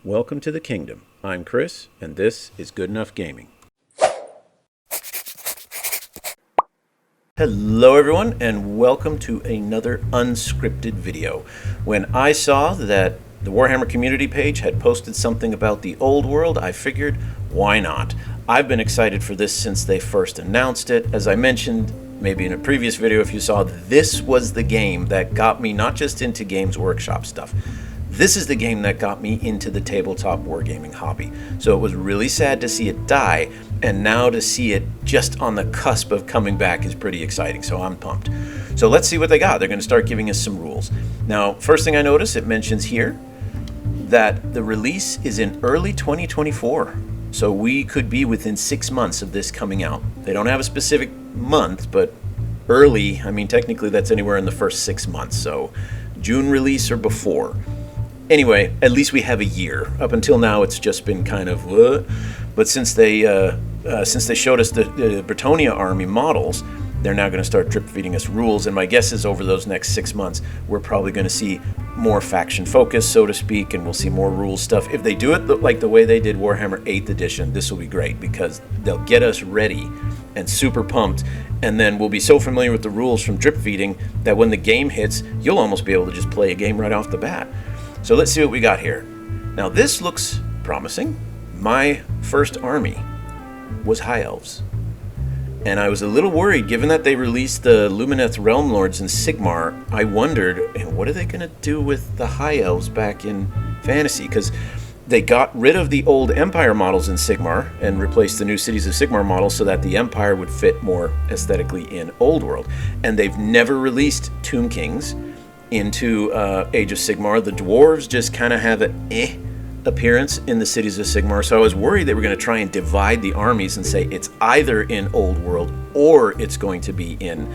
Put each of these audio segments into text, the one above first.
Welcome to the kingdom. I'm Chris, and this is Good Enough Gaming. Hello everyone, and welcome to another unscripted video. When I saw that the Warhammer community page had posted something about the Old World, I figured, why not? I've been excited for this since they first announced it. As I mentioned, maybe in a previous video if you saw, this was the game that got me not just into Games Workshop stuff. This is the game that got me into the tabletop wargaming hobby. So it was really sad to see it die, and now to see it just on the cusp of coming back is pretty exciting, so I'm pumped. So let's see what they got. They're going to start giving us some rules. Now, first thing I notice, it mentions here that the release is in early 2024. So we could be within 6 months of this coming out. They don't have a specific month, but early, I mean, technically that's anywhere in the first 6 months. So June release or before. Anyway, at least we have a year. Up until now, it's just been kind of, but since they showed us the Bretonnia army models, they're now going to start drip feeding us rules. And my guess is over those next 6 months, we're probably going to see more faction focus, so to speak, and we'll see more rules stuff. If they do it like the way they did Warhammer 8th edition, this will be great because they'll get us ready and super pumped. And then we'll be so familiar with the rules from drip feeding that when the game hits, you'll almost be able to just play a game right off the bat. So let's see what we got here. Now this looks promising. My first army was High Elves. And I was a little worried, given that they released the Lumineth Realm Lords in Sigmar. I wondered, what are they going to do with the High Elves back in Fantasy? Because they got rid of the old Empire models in Sigmar and replaced the new Cities of Sigmar models so that the Empire would fit more aesthetically in Old World. And they've never released Tomb Kings into Age of Sigmar. The dwarves just kind of have an appearance in the Cities of Sigmar, so I was worried they were going to try and divide the armies and say it's either in Old World or it's going to be in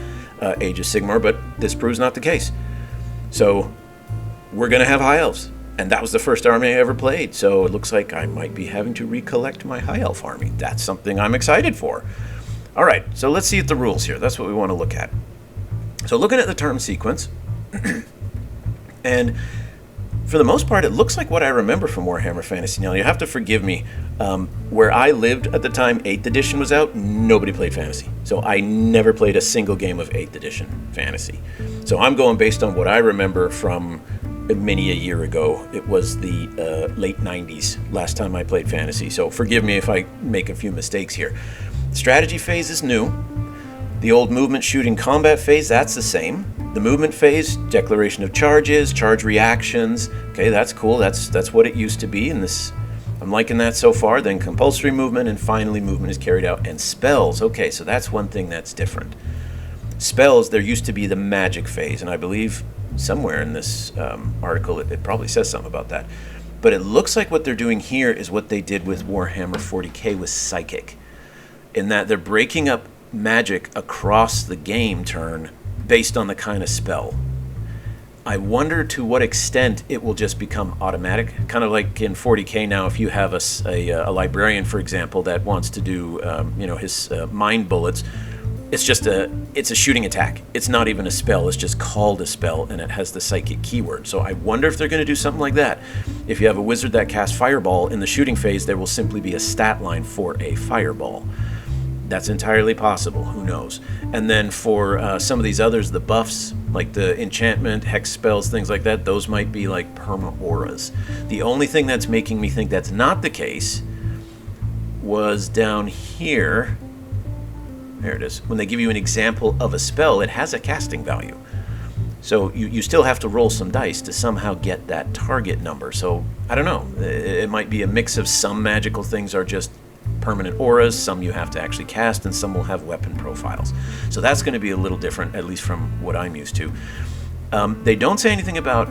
Age of Sigmar, but this proves not the case. So we're going to have High Elves, and that was the first army I ever played, so it looks like I might be having to recollect my High Elf army. That's something I'm excited for. Alright, so let's see at the rules here. That's what we want to look at. So looking at the turn sequence, and for the most part, it looks like what I remember from Warhammer Fantasy. Now, you have to forgive me. Where I lived at the time 8th edition was out, nobody played Fantasy. So I never played a single game of 8th edition Fantasy. So I'm going based on what I remember from many a year ago. It was the late 90s last time I played Fantasy. So forgive me if I make a few mistakes here. Strategy phase is new. The old movement, shooting, combat phase, that's the same. The movement phase, declaration of charges, charge reactions. Okay, that's cool. That's what it used to be, and this, I'm liking that so far. Then compulsory movement, and finally movement is carried out. And spells. Okay, so that's one thing that's different. Spells, there used to be the magic phase, and I believe somewhere in this article it probably says something about that. But it looks like what they're doing here is what they did with Warhammer 40k with Psychic, in that they're breaking up magic across the game turn based on the kind of spell. I wonder to what extent it will just become automatic, kind of like in 40k now. If you have a librarian, for example, that wants to do his mind bullets, it's a shooting attack. It's not even a spell. It's just called a spell, and it has the psychic keyword. So I wonder if they're going to do something like that. If you have a wizard that casts fireball in the shooting phase, there will simply be a stat line for a fireball. That's entirely possible. Who knows? And then for some of these others, the buffs, like the enchantment, hex spells, things like that, those might be like perma auras. The only thing that's making me think that's not the case was down here. There it is. When they give you an example of a spell, it has a casting value. So you still have to roll some dice to somehow get that target number. So I don't know. It might be a mix of some magical things are just permanent auras, some you have to actually cast, and some will have weapon profiles. So that's going to be a little different, at least from what I'm used to. They don't say anything about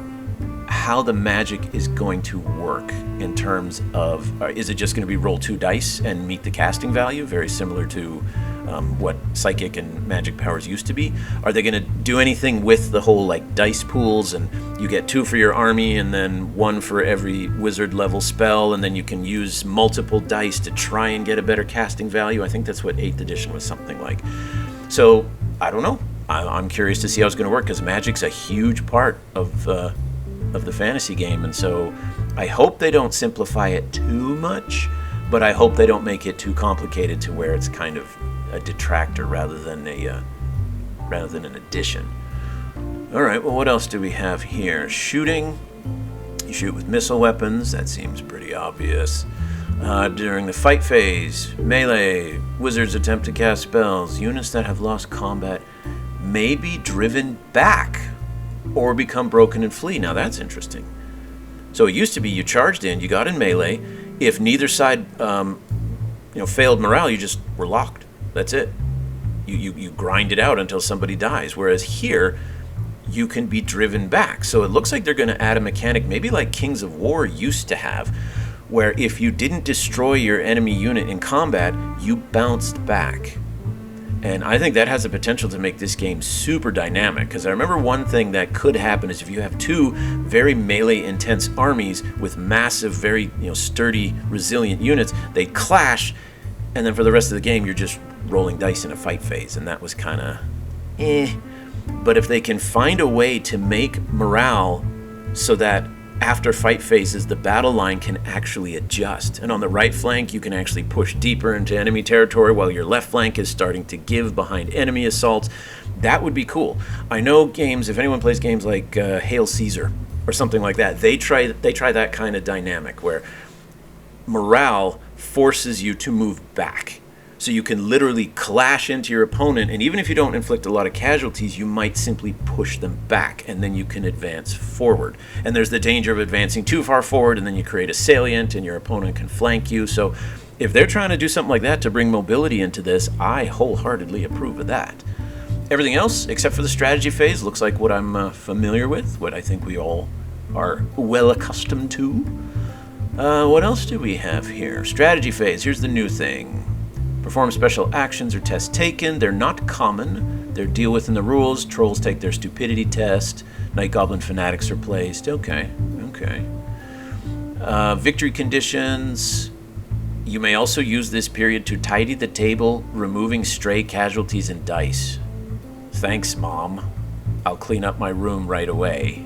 how the magic is going to work in terms of, is it just going to be roll 2 dice and meet the casting value, very similar to what psychic and magic powers used to be? Are they going to do anything with the whole like dice pools, and you get 2 for your army and then 1 for every wizard level spell, and then you can use multiple dice to try and get a better casting value? I think that's what 8th edition was something like. So I don't know. I'm curious to see how it's going to work, because magic's a huge part of of the fantasy game, and so I hope they don't simplify it too much, but I hope they don't make it too complicated to where it's kind of a detractor rather than an addition. All right, well, what else do we have here? Shooting. You shoot with missile weapons. That seems pretty obvious. During the fight phase, melee, wizards attempt to cast spells. Units that have lost combat may be driven back or become broken and flee. Now that's interesting. So it used to be you charged in, you got in melee. If neither side failed morale, you just were locked. That's it. You grind it out until somebody dies. Whereas here, you can be driven back. So it looks like they're going to add a mechanic maybe like Kings of War used to have, where if you didn't destroy your enemy unit in combat, you bounced back. And I think that has the potential to make this game super dynamic, because I remember one thing that could happen is if you have two very melee intense armies with massive, very sturdy, resilient units, they clash, and then for the rest of the game you're just rolling dice in a fight phase, and that was kind of But if they can find a way to make morale so that after fight phases, the battle line can actually adjust. And on the right flank, you can actually push deeper into enemy territory while your left flank is starting to give behind enemy assaults. That would be cool. I know games, if anyone plays games like Hail Caesar or something like that, they try that kind of dynamic where morale forces you to move back. So you can literally clash into your opponent, and even if you don't inflict a lot of casualties, you might simply push them back, and then you can advance forward. And there's the danger of advancing too far forward, and then you create a salient, and your opponent can flank you. So if they're trying to do something like that to bring mobility into this, I wholeheartedly approve of that. Everything else, except for the strategy phase, looks like what I'm familiar with, what I think we all are well accustomed to. What else do we have here? Strategy phase, here's the new thing. Perform special actions or tests taken. They're not common. They're deal with in the rules. Trolls take their stupidity test. Night Goblin fanatics are placed. Okay. Victory conditions. You may also use this period to tidy the table, removing stray casualties and dice. Thanks, Mom. I'll clean up my room right away.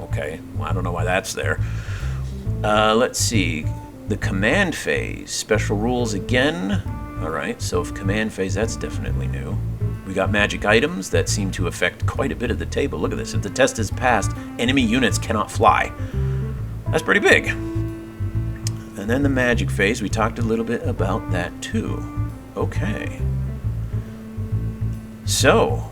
Okay, well, I don't know why that's there. Let's see. The command phase. Special rules again. Alright, so if command phase, that's definitely new. We got magic items that seem to affect quite a bit of the table. Look at this. If the test is passed, enemy units cannot fly. That's pretty big. And then the magic phase, we talked a little bit about that too. Okay. So,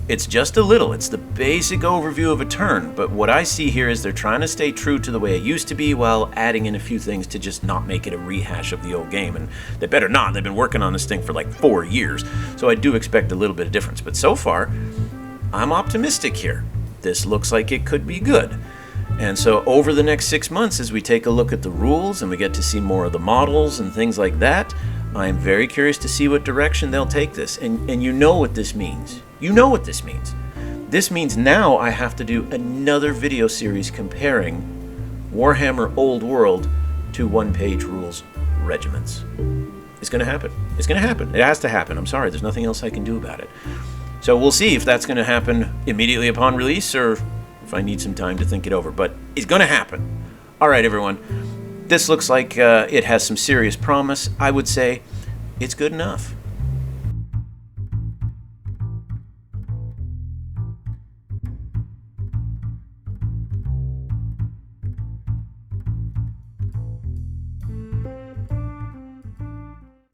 it's just a little. It's the basic overview of a turn, but what I see here is they're trying to stay true to the way it used to be while adding in a few things to just not make it a rehash of the old game, and they better not. They've been working on this thing for like 4 years, so I do expect a little bit of difference. But so far, I'm optimistic here. This looks like it could be good. And so over the next 6 months, as we take a look at the rules and we get to see more of the models and things like that, I'm very curious to see what direction they'll take this. And you know what this means. You know what this means. This means now I have to do another video series comparing Warhammer Old World to one-page rules regiments. It's going to happen. It's going to happen. It has to happen. I'm sorry. There's nothing else I can do about it. So we'll see if that's going to happen immediately upon release or if I need some time to think it over. But it's going to happen. All right, everyone. This looks like it has some serious promise. I would say it's good enough.